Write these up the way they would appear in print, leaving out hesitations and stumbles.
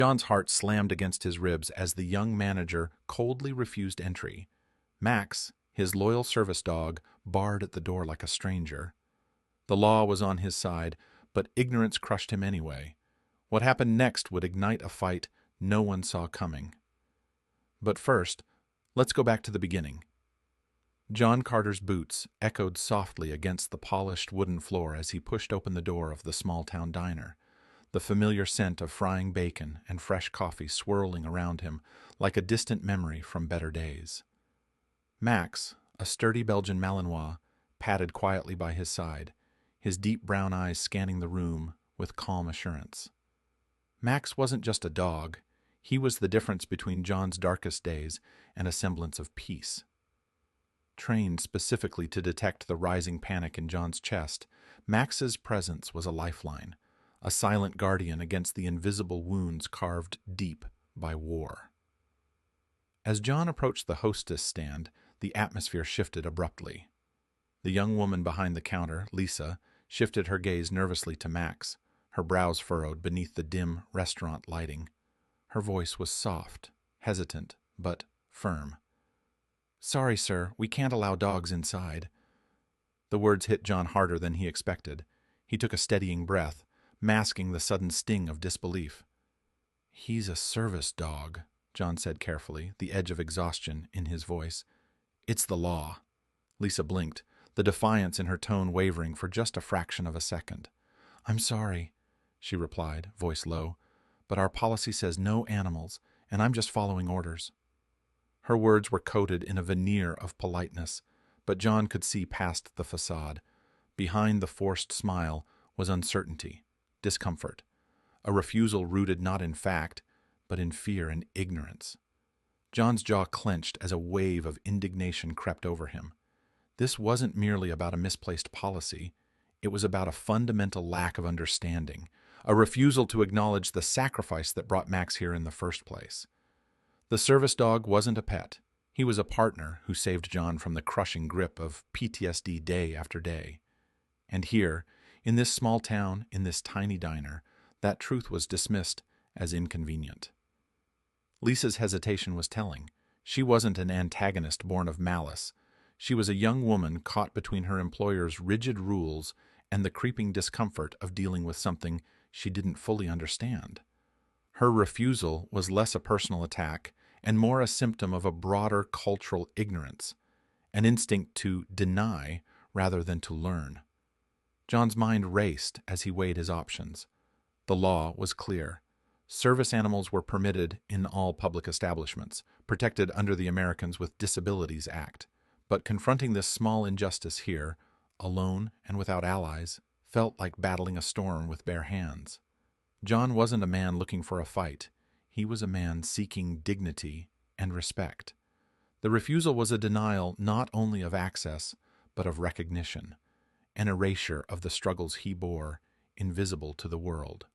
John's heart slammed against his ribs as the young manager coldly refused entry. Max, his loyal service dog, barred at the door like a stranger. The law was on his side, but ignorance crushed him anyway. What happened next would ignite a fight no one saw coming. But first, let's go back to the beginning. John Carter's boots echoed softly against the polished wooden floor as he pushed open the door of the small-town diner, the familiar scent of frying bacon and fresh coffee swirling around him like a distant memory from better days. Max, a sturdy Belgian Malinois, padded quietly by his side, his deep brown eyes scanning the room with calm assurance. Max wasn't just a dog. He was the difference between John's darkest days and a semblance of peace. Trained specifically to detect the rising panic in John's chest, Max's presence was a lifeline, a silent guardian against the invisible wounds carved deep by war. As John approached the hostess stand, the atmosphere shifted abruptly. The young woman behind the counter, Lisa, shifted her gaze nervously to Max, her brows furrowed beneath the dim restaurant lighting. Her voice was soft, hesitant, but firm. "Sorry, sir, we can't allow dogs inside." The words hit John harder than he expected. He took a steadying breath, masking the sudden sting of disbelief. "He's a service dog," John said carefully, the edge of exhaustion in his voice. "It's the law." Lisa blinked, the defiance in her tone wavering for just a fraction of a second. "I'm sorry," she replied, voice low, "but our policy says no animals, and I'm just following orders." Her words were coated in a veneer of politeness, but John could see past the facade. Behind the forced smile was uncertainty, discomfort, a refusal rooted not in fact, but in fear and ignorance. John's jaw clenched as a wave of indignation crept over him. This wasn't merely about a misplaced policy. It was about a fundamental lack of understanding, a refusal to acknowledge the sacrifice that brought Max here in the first place. The service dog wasn't a pet. He was a partner who saved John from the crushing grip of PTSD day after day. And here, in this small town, in this tiny diner, that truth was dismissed as inconvenient. Lisa's hesitation was telling. She wasn't an antagonist born of malice. She was a young woman caught between her employer's rigid rules and the creeping discomfort of dealing with something she didn't fully understand. Her refusal was less a personal attack and more a symptom of a broader cultural ignorance, an instinct to deny rather than to learn. John's mind raced as he weighed his options. The law was clear. Service animals were permitted in all public establishments, protected under the Americans with Disabilities Act. But confronting this small injustice here, alone and without allies, felt like battling a storm with bare hands. John wasn't a man looking for a fight. He was a man seeking dignity and respect. The refusal was a denial not only of access, but of recognition, an erasure of the struggles he bore, invisible to the world.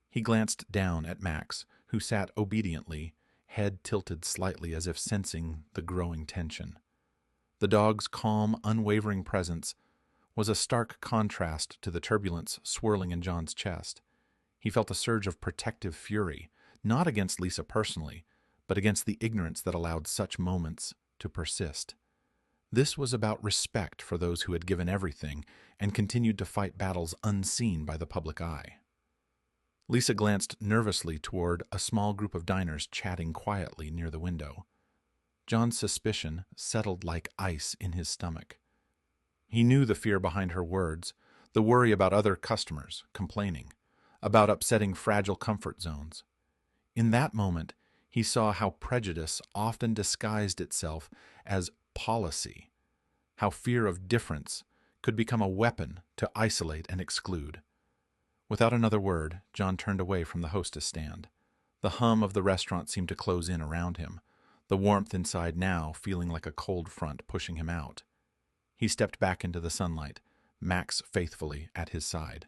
He glanced down at Max, who sat obediently, head tilted slightly as if sensing the growing tension. The dog's calm, unwavering presence was a stark contrast to the turbulence swirling in John's chest. He felt a surge of protective fury, not against Lisa personally, but against the ignorance that allowed such moments to persist. This was about respect for those who had given everything and continued to fight battles unseen by the public eye. Lisa glanced nervously toward a small group of diners chatting quietly near the window. John's suspicion settled like ice in his stomach. He knew the fear behind her words, the worry about other customers complaining, about upsetting fragile comfort zones. In that moment, he saw how prejudice often disguised itself as policy, how fear of difference could become a weapon to isolate and exclude. Without another word, John turned away from the hostess stand. The hum of the restaurant seemed to close in around him, the warmth inside now feeling like a cold front pushing him out. He stepped back into the sunlight, Max faithfully at his side.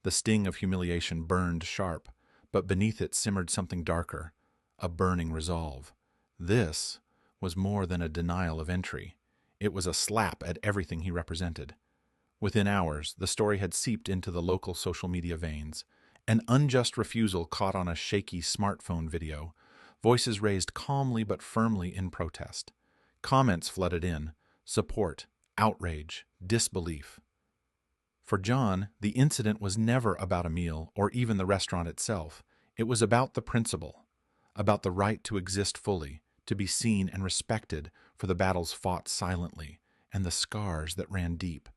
The sting of humiliation burned sharp, but beneath it simmered something darker, a burning resolve. This was more than a denial of entry. It was a slap at everything he represented. Within hours, the story had seeped into the local social media veins. An unjust refusal caught on a shaky smartphone video, voices raised calmly but firmly in protest. Comments flooded in, support, outrage, disbelief. For John, the incident was never about a meal or even the restaurant itself. It was about the principle, about the right to exist fully, to be seen and respected for the battles fought silently and the scars that ran deep.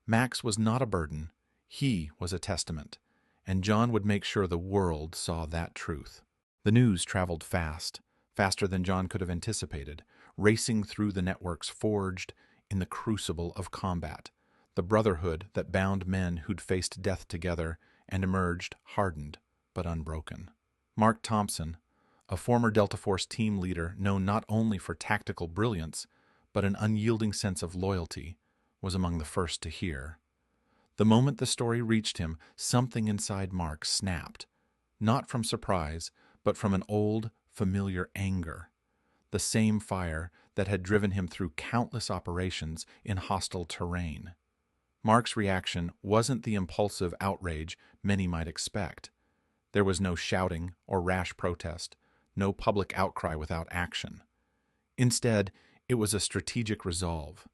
Max was not a burden, he was a testament, and John would make sure the world saw that truth. The news traveled fast, faster than John could have anticipated, racing through the networks forged in the crucible of combat, the brotherhood that bound men who'd faced death together and emerged hardened but unbroken. Mark Thompson, a former Delta Force team leader known not only for tactical brilliance but an unyielding sense of loyalty, was among the first to hear. The moment the story reached him, something inside Mark snapped, not from surprise, but from an old, familiar anger, the same fire that had driven him through countless operations in hostile terrain. Mark's reaction wasn't the impulsive outrage many might expect. There was no shouting or rash protest, no public outcry without action. Instead, it was a strategic resolve.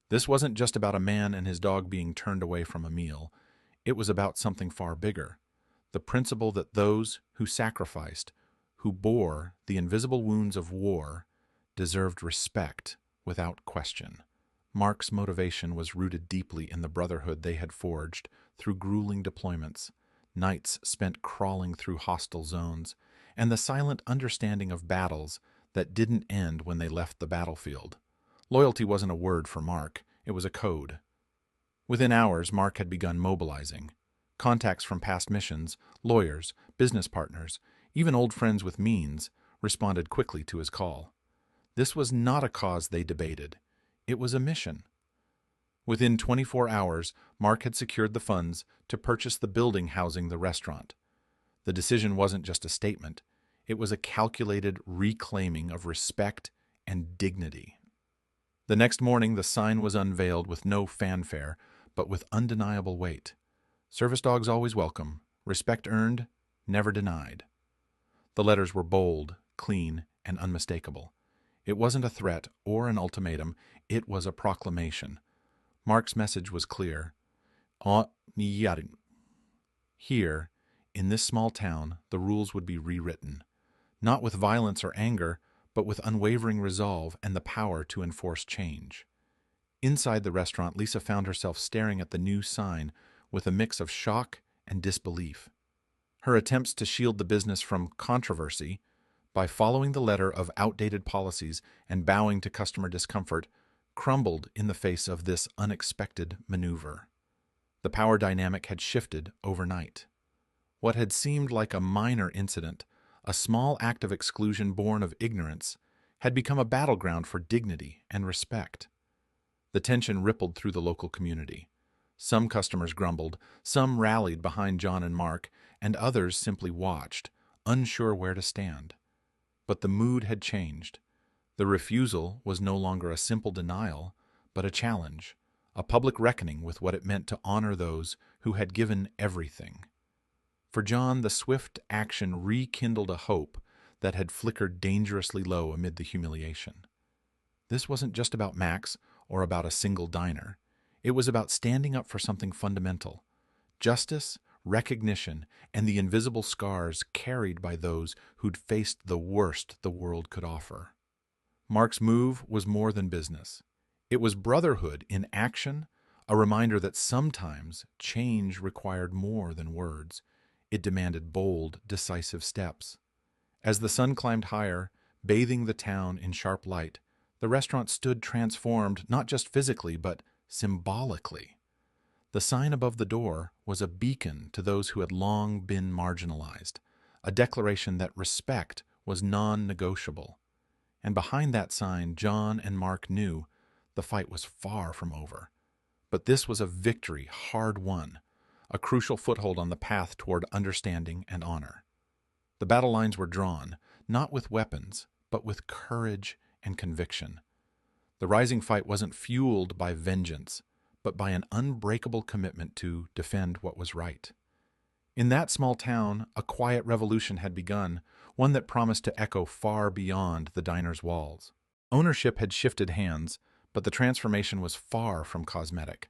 This wasn't just about a man and his dog being turned away from a meal. It was about something far bigger, the principle that those who sacrificed, who bore the invisible wounds of war, deserved respect without question. Mark's motivation was rooted deeply in the brotherhood they had forged through grueling deployments, nights spent crawling through hostile zones, and the silent understanding of battles that didn't end when they left the battlefield. Loyalty wasn't a word for Mark, it was a code. Within hours, Mark had begun mobilizing. Contacts from past missions, lawyers, business partners, even old friends with means, responded quickly to his call. This was not a cause they debated. It was a mission. Within 24 hours, Mark had secured the funds to purchase the building housing the restaurant. The decision wasn't just a statement. It was a calculated reclaiming of respect and dignity. The next morning, the sign was unveiled with no fanfare, but with undeniable weight. Service dogs always welcome. Respect earned, never denied. The letters were bold, clean, and unmistakable. It wasn't a threat or an ultimatum. It was a proclamation. Mark's message was clear. Here, in this small town, the rules would be rewritten. Not with violence or anger, but with unwavering resolve and the power to enforce change. Inside the restaurant, Lisa found herself staring at the new sign with a mix of shock and disbelief. Her attempts to shield the business from controversy by following the letter of outdated policies and bowing to customer discomfort crumbled in the face of this unexpected maneuver. The power dynamic had shifted overnight. What had seemed like a minor incident, a small act of exclusion born of ignorance, had become a battleground for dignity and respect. The tension rippled through the local community. Some customers grumbled, some rallied behind John and Mark, and others simply watched, unsure where to stand. But the mood had changed. The refusal was no longer a simple denial, but a challenge, a public reckoning with what it meant to honor those who had given everything. For John, the swift action rekindled a hope that had flickered dangerously low amid the humiliation. This wasn't just about Max or about a single diner. It was about standing up for something fundamental: justice, recognition, and the invisible scars carried by those who'd faced the worst the world could offer. Mark's move was more than business. It was brotherhood in action, a reminder that sometimes change required more than words. It demanded bold, decisive steps. As the sun climbed higher, bathing the town in sharp light, the restaurant stood transformed not just physically, but symbolically. The sign above the door was a beacon to those who had long been marginalized, a declaration that respect was non-negotiable. And behind that sign, John and Mark knew the fight was far from over. But this was a victory hard won, a crucial foothold on the path toward understanding and honor. The battle lines were drawn, not with weapons, but with courage and conviction. The rising fight wasn't fueled by vengeance, but by an unbreakable commitment to defend what was right. In that small town, a quiet revolution had begun, one that promised to echo far beyond the diner's walls. Ownership had shifted hands, but the transformation was far from cosmetic.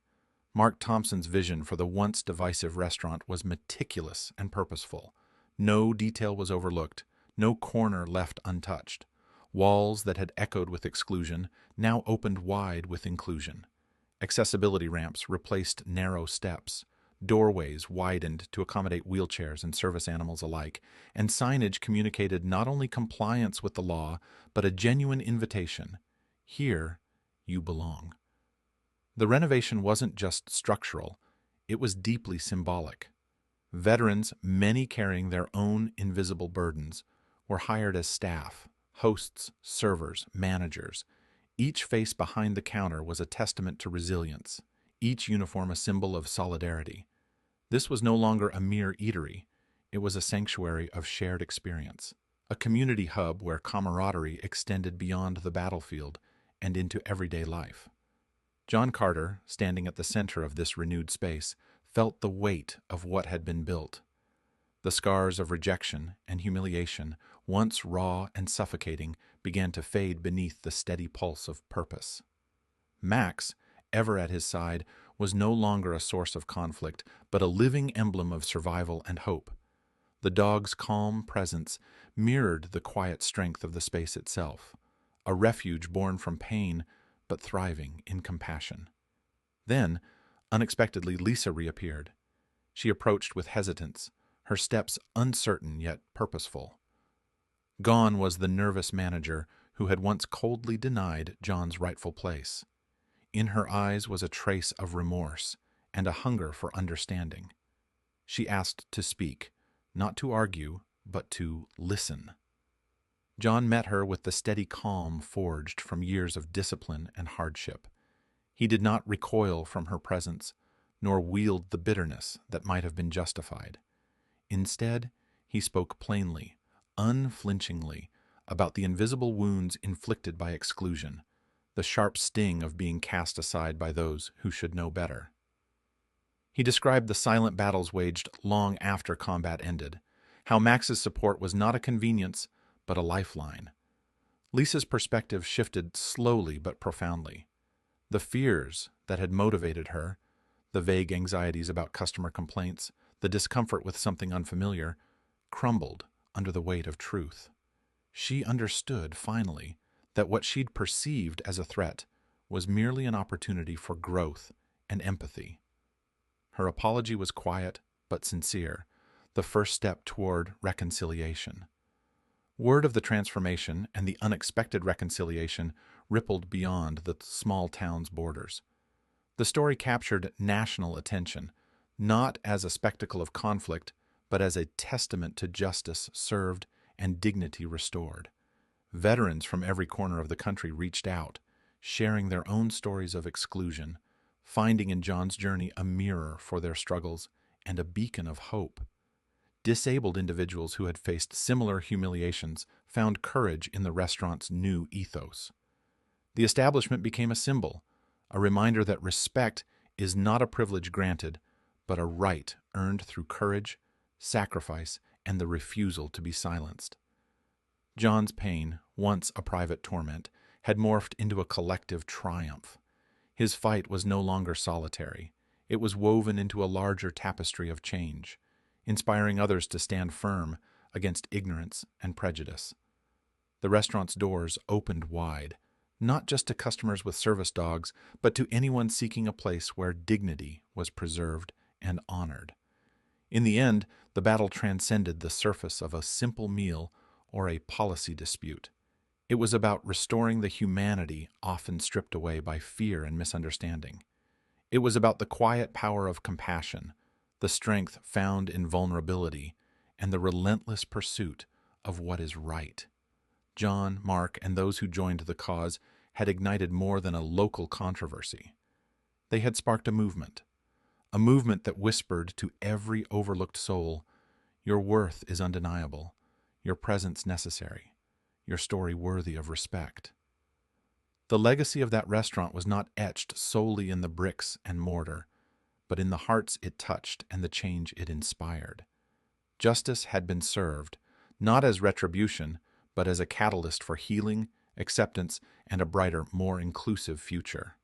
Mark Thompson's vision for the once divisive restaurant was meticulous and purposeful. No detail was overlooked, no corner left untouched. Walls that had echoed with exclusion now opened wide with inclusion. Accessibility ramps replaced narrow steps. Doorways widened to accommodate wheelchairs and service animals alike, and signage communicated not only compliance with the law, but a genuine invitation. Here, you belong. The renovation wasn't just structural, it was deeply symbolic. Veterans, many carrying their own invisible burdens, were hired as staff, hosts, servers, managers. Each face behind the counter was a testament to resilience, each uniform a symbol of solidarity. This was no longer a mere eatery, it was a sanctuary of shared experience, a community hub where camaraderie extended beyond the battlefield and into everyday life. John Carter, standing at the center of this renewed space, felt the weight of what had been built. The scars of rejection and humiliation, once raw and suffocating, began to fade beneath the steady pulse of purpose. Max, ever at his side, was no longer a source of conflict, but a living emblem of survival and hope. The dog's calm presence mirrored the quiet strength of the space itself, a refuge born from pain but thriving in compassion. Then, unexpectedly, Lisa reappeared. She approached with hesitance, her steps uncertain yet purposeful. Gone was the nervous manager who had once coldly denied John's rightful place. In her eyes was a trace of remorse and a hunger for understanding. She asked to speak, not to argue, but to listen. John met her with the steady calm forged from years of discipline and hardship. He did not recoil from her presence, nor wield the bitterness that might have been justified. Instead, he spoke plainly, unflinchingly, about the invisible wounds inflicted by exclusion, the sharp sting of being cast aside by those who should know better. He described the silent battles waged long after combat ended, how Max's support was not a convenience, but a lifeline. Lisa's perspective shifted slowly but profoundly. The fears that had motivated her, the vague anxieties about customer complaints, the discomfort with something unfamiliar, crumbled under the weight of truth. She understood, finally, that what she'd perceived as a threat was merely an opportunity for growth and empathy. Her apology was quiet but sincere, the first step toward reconciliation. Word of the transformation and the unexpected reconciliation rippled beyond the small town's borders. The story captured national attention, not as a spectacle of conflict, but as a testament to justice served and dignity restored. Veterans from every corner of the country reached out, sharing their own stories of exclusion, finding in John's journey a mirror for their struggles and a beacon of hope. Disabled individuals who had faced similar humiliations found courage in the restaurant's new ethos. The establishment became a symbol, a reminder that respect is not a privilege granted, but a right earned through courage, sacrifice, and the refusal to be silenced. John's pain, once a private torment, had morphed into a collective triumph. His fight was no longer solitary. It was woven into a larger tapestry of change, inspiring others to stand firm against ignorance and prejudice. The restaurant's doors opened wide, not just to customers with service dogs, but to anyone seeking a place where dignity was preserved and honored. In the end, the battle transcended the surface of a simple meal or a policy dispute. It was about restoring the humanity often stripped away by fear and misunderstanding. It was about the quiet power of compassion, the strength found in vulnerability, and the relentless pursuit of what is right. John, Mark, and those who joined the cause had ignited more than a local controversy. They had sparked a movement that whispered to every overlooked soul, "Your worth is undeniable, your presence necessary, your story worthy of respect." The legacy of that restaurant was not etched solely in the bricks and mortar, but in the hearts it touched and the change it inspired. Justice had been served, not as retribution, but as a catalyst for healing, acceptance, and a brighter, more inclusive future.